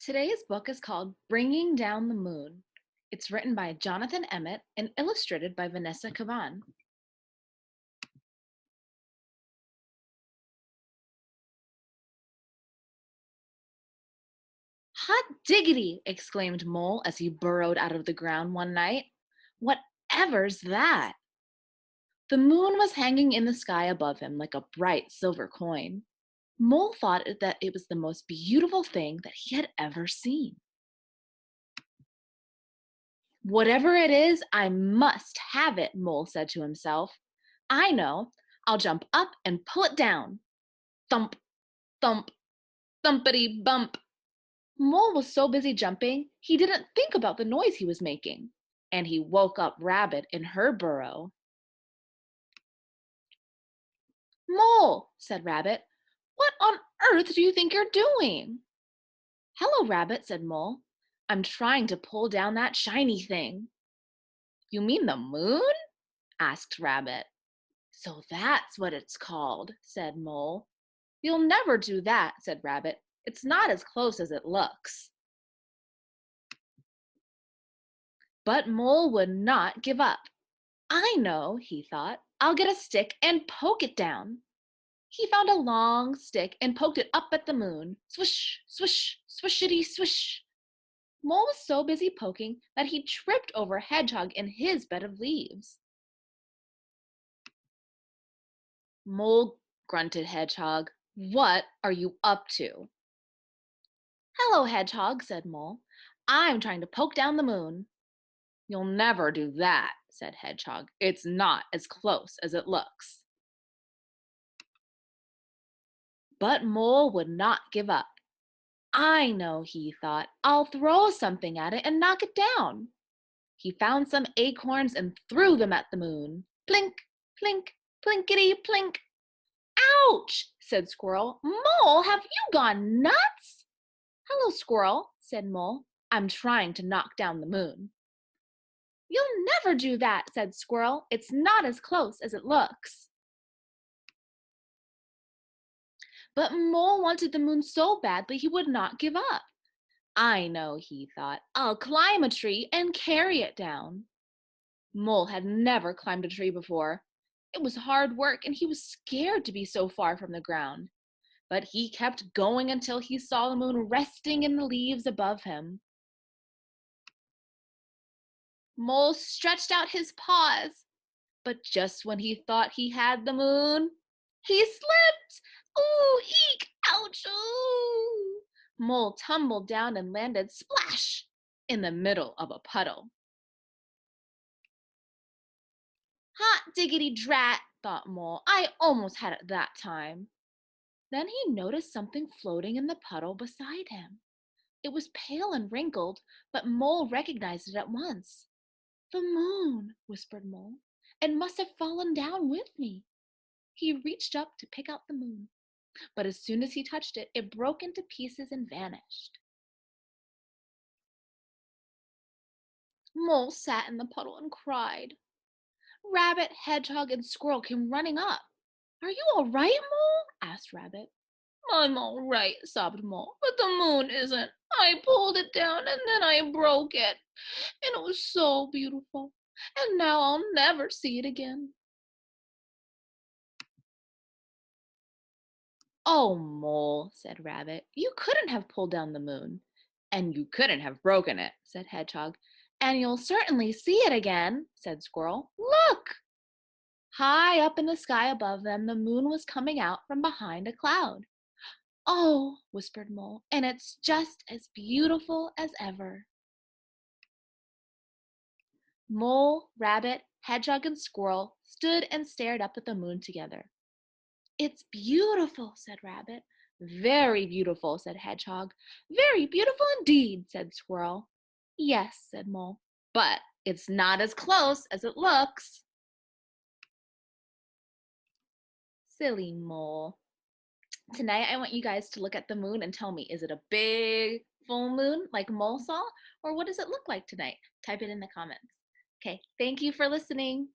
Today's book is called Bringing Down the Moon. It's written by Jonathan Emmett and illustrated by Vanessa Cabban. Hot diggity! Exclaimed Mole as he burrowed out of the ground one night. Whatever's that? The moon was hanging in the sky above him like a bright silver coin. Mole thought that it was the most beautiful thing that he had ever seen. Whatever it is, I must have it, Mole said to himself. I know. I'll jump up and pull it down. Thump, thump, thumpity bump. Mole was so busy jumping, he didn't think about the noise he was making. And he woke up Rabbit in her burrow. Mole, said Rabbit, what on earth do you think you're doing? Hello, Rabbit, said Mole. I'm trying to pull down that shiny thing. You mean the moon? Asked Rabbit. So that's what it's called, said Mole. You'll never do that, said Rabbit. It's not as close as it looks. But Mole would not give up. I know, he thought. I'll get a stick and poke it down. He found a long stick and poked it up at the moon. Swish, swish, swishity swish. Mole was so busy poking that he tripped over Hedgehog in his bed of leaves. Mole, grunted Hedgehog. What are you up to? Hello, Hedgehog, said Mole. I'm trying to poke down the moon. You'll never do that, said Hedgehog. It's not as close as it looks. But Mole would not give up. I know, he thought. I'll throw something at it and knock it down. He found some acorns and threw them at the moon. Plink, plink, plinkety plink. Ouch, said Squirrel. Mole, have you gone nuts? Hello, Squirrel, said Mole. I'm trying to knock down the moon. You'll never do that, said Squirrel. It's not as close as it looks. But Mole wanted the moon so badly he would not give up. I know, he thought. I'll climb a tree and carry it down. Mole had never climbed a tree before. It was hard work and he was scared to be so far from the ground. But he kept going until he saw the moon resting in the leaves above him. Mole stretched out his paws, but just when he thought he had the moon, he slipped! Ooh, eek! Ouch! Ooh! Mole tumbled down and landed splash in the middle of a puddle. Hot diggity drat, thought Mole. I almost had it that time. Then he noticed something floating in the puddle beside him. It was pale and wrinkled, but Mole recognized it at once. The moon, whispered Mole. It must have fallen down with me. He reached up to pick out the moon, but as soon as he touched it, it broke into pieces and vanished. Mole sat in the puddle and cried. Rabbit, Hedgehog, and Squirrel came running up. Are you all right, Mole? Asked Rabbit. I'm all right, sobbed Mole, but the moon isn't. I pulled it down and then I broke it. And it was so beautiful. And now I'll never see it again. Oh, Mole, said Rabbit, you couldn't have pulled down the moon. And you couldn't have broken it, said Hedgehog. And you'll certainly see it again, said Squirrel. Look! High up in the sky above them, the moon was coming out from behind a cloud. Oh, whispered Mole, and it's just as beautiful as ever. Mole, Rabbit, Hedgehog, and Squirrel stood and stared up at the moon together. It's beautiful, said Rabbit. Very beautiful, said Hedgehog. Very beautiful indeed, said Squirrel. Yes, said Mole, but it's not as close as it looks. Silly Mole. Tonight, I want you guys to look at the moon and tell me, is it a big full moon like Mole saw, or what does it look like tonight? Type it in the comments. Okay, thank you for listening.